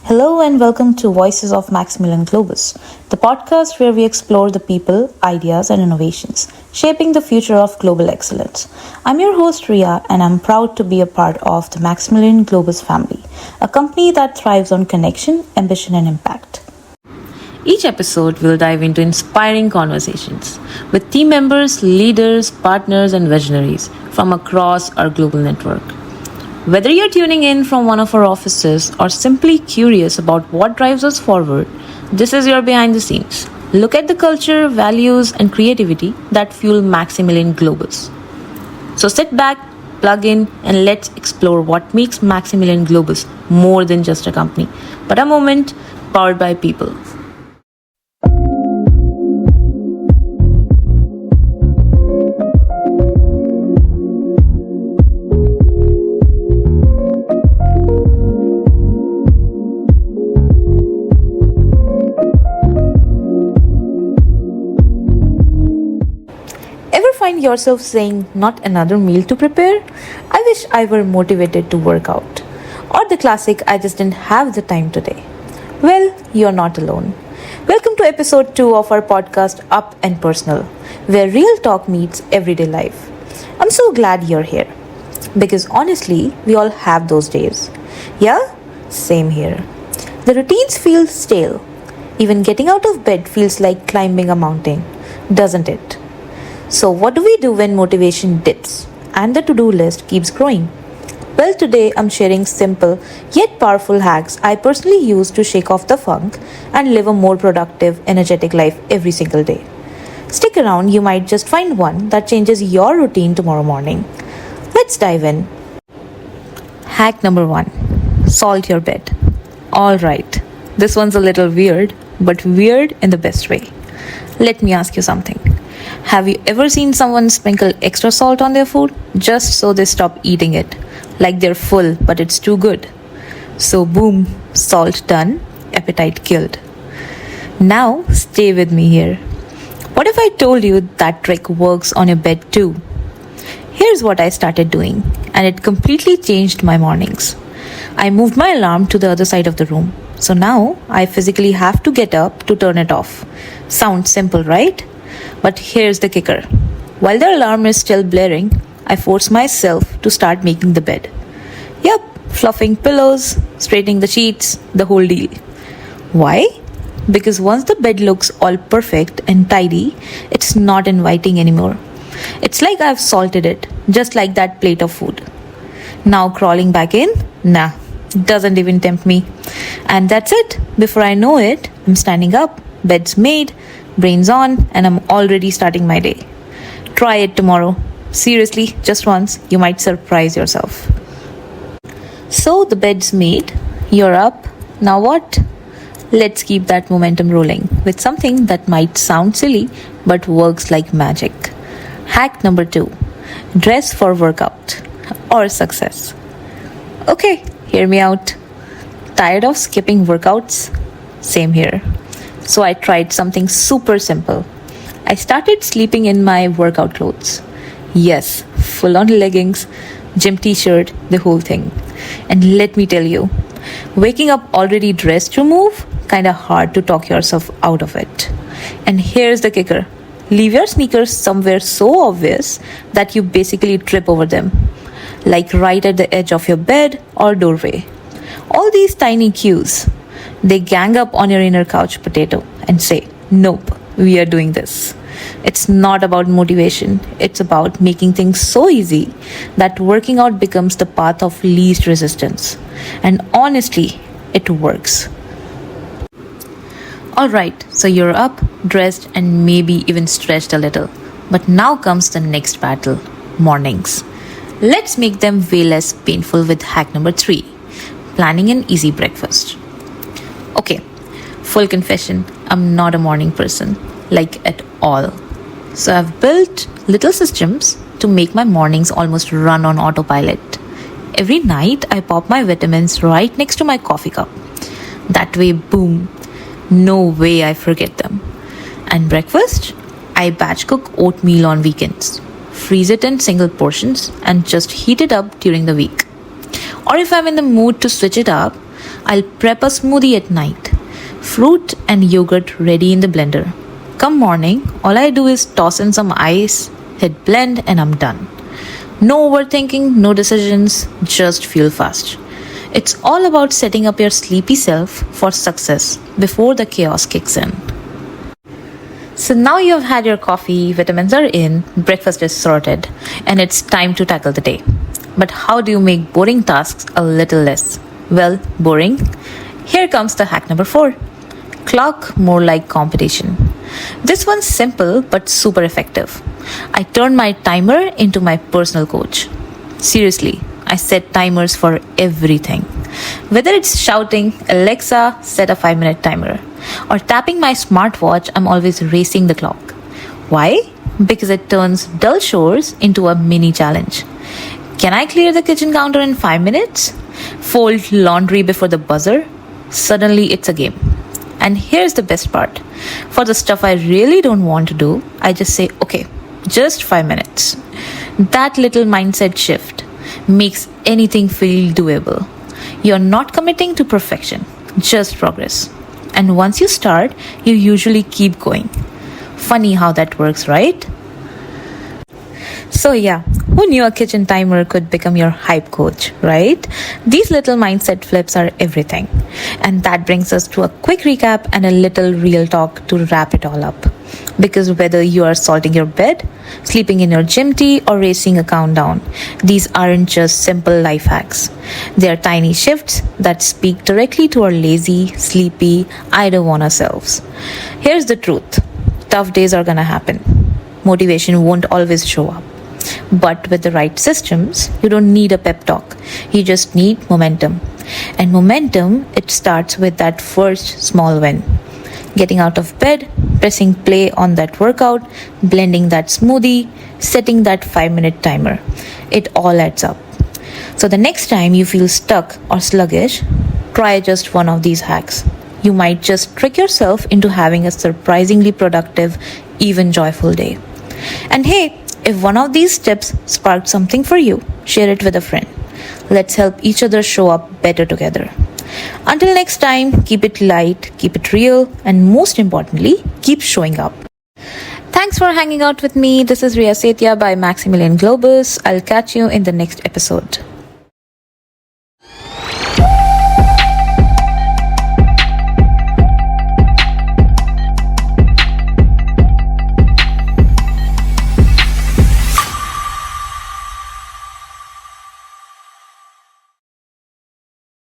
Hello and welcome to Voices of Maximilian Globus, the podcast where we explore the people, ideas, and innovations shaping the future of global excellence. I'm your host Ria, and I'm proud to be a part of the Maximilian Globus family, a company that thrives on connection, ambition, and impact. Each episode will dive into inspiring conversations with team members, leaders, partners, and visionaries from across our global network. Whether you're tuning in from one of our offices or simply curious about what drives us forward, this is your behind the scenes. Look at the culture, values, and creativity that fuel Maximilian Globus. So sit back, plug in, and let's explore what makes Maximilian Globus more than just a company, but a moment powered by people. Find yourself saying, not another meal to prepare? I wish I were motivated to work out. Or the classic, I just didn't have the time today. Well, you're not alone. Welcome to episode 2 of our podcast Up and Personal, where real talk meets everyday life. I'm so glad you're here. Because honestly, we all have those days. Yeah? Same here. The routines feel stale. Even getting out of bed feels like climbing a mountain, doesn't it? So what do we do when motivation dips and the to-do list keeps growing? Well, today I'm sharing simple yet powerful hacks I personally use to shake off the funk and live a more productive, energetic life every single day. Stick around, you might just find one that changes your routine tomorrow morning. Let's dive in. Hack number 1. Salt your bed. Alright, this one's a little weird, but weird in the best way. Let me ask you something. Have you ever seen someone sprinkle extra salt on their food just so they stop eating it? Like they're full, but it's too good. So boom, salt done, appetite killed. Now, stay with me here. What if I told you that trick works on your bed too? Here's what I started doing, and it completely changed my mornings. I moved my alarm to the other side of the room. So now, I physically have to get up to turn it off. Sounds simple, right? But here's the kicker. While the alarm is still blaring, I force myself to start making the bed. Yep, fluffing pillows, straightening the sheets, the whole deal. Why? Because once the bed looks all perfect and tidy, it's not inviting anymore. It's like I've salted it, just like that plate of food. Now crawling back in? Nah, doesn't even tempt me. And that's it. Before I know it, I'm standing up, bed's made, brain's on, and I'm already starting my day. Try it tomorrow. Seriously, just once, you might surprise yourself. So the bed's made, you're up. Now what? Let's keep that momentum rolling with something that might sound silly but works like magic. Hack number 2. Dress for workout or success. Okay, hear me out. Tired of skipping workouts? Same here. So I tried something super simple. I started sleeping in my workout clothes. Yes, full on leggings, gym t-shirt, the whole thing. And let me tell you, waking up already dressed to move, kinda hard to talk yourself out of it. And here's the kicker. Leave your sneakers somewhere so obvious that you basically trip over them. Like right at the edge of your bed or doorway. All these tiny cues. They gang up on your inner couch potato and say, nope, we are doing this. It's not about motivation. It's about making things so easy that working out becomes the path of least resistance. And honestly, it works. Alright, so you're up, dressed, and maybe even stretched a little. But now comes the next battle, mornings. Let's make them way less painful with hack number 3, planning an easy breakfast. Okay, full confession, I'm not a morning person, like at all. So I've built little systems to make my mornings almost run on autopilot. Every night I pop my vitamins right next to my coffee cup. That way, boom, no way I forget them. And breakfast? I batch cook oatmeal on weekends. Freeze it in single portions and just heat it up during the week. Or if I'm in the mood to switch it up, I'll prep a smoothie at night. Fruit and yogurt ready in the blender. Come morning, all I do is toss in some ice, hit blend, and I'm done. No overthinking, no decisions, just fuel fast. It's all about setting up your sleepy self for success before the chaos kicks in. So now you've had your coffee, vitamins are in, breakfast is sorted, and it's time to tackle the day. But how do you make boring tasks a little less? Well, boring? Here comes the hack number 4. Clock more like competition. This one's simple but super effective. I turn my timer into my personal coach. Seriously, I set timers for everything. Whether it's shouting, Alexa, set a 5-minute timer, or tapping my smartwatch, I'm always racing the clock. Why? Because it turns dull chores into a mini challenge. Can I clear the kitchen counter in 5 minutes? Fold laundry before the buzzer? Suddenly it's a game. And here's the best part. For the stuff I really don't want to do, I just say, okay, just 5 minutes. That little mindset shift makes anything feel doable. You're not committing to perfection, just progress. And once you start, you usually keep going. Funny how that works, right? So yeah, who knew a kitchen timer could become your hype coach, right? These little mindset flips are everything. And that brings us to a quick recap and a little real talk to wrap it all up. Because whether you are salting your bed, sleeping in your gym tee, or racing a countdown, these aren't just simple life hacks. They are tiny shifts that speak directly to our lazy, sleepy, I don't wanna selves. Here's the truth. Tough days are gonna happen. Motivation won't always show up. But with the right systems, you don't need a pep talk. You just need momentum. And momentum, it starts with that first small win. Getting out of bed, pressing play on that workout, blending that smoothie, setting that 5-minute timer. It all adds up. So the next time you feel stuck or sluggish, try just one of these hacks. You might just trick yourself into having a surprisingly productive, even joyful day. And hey, if one of these tips sparked something for you, share it with a friend. Let's help each other show up better together. Until next time, keep it light, keep it real, and most importantly, keep showing up. Thanks for hanging out with me. This is Ria Setia by Maximilian Globus. I'll catch you in the next episode.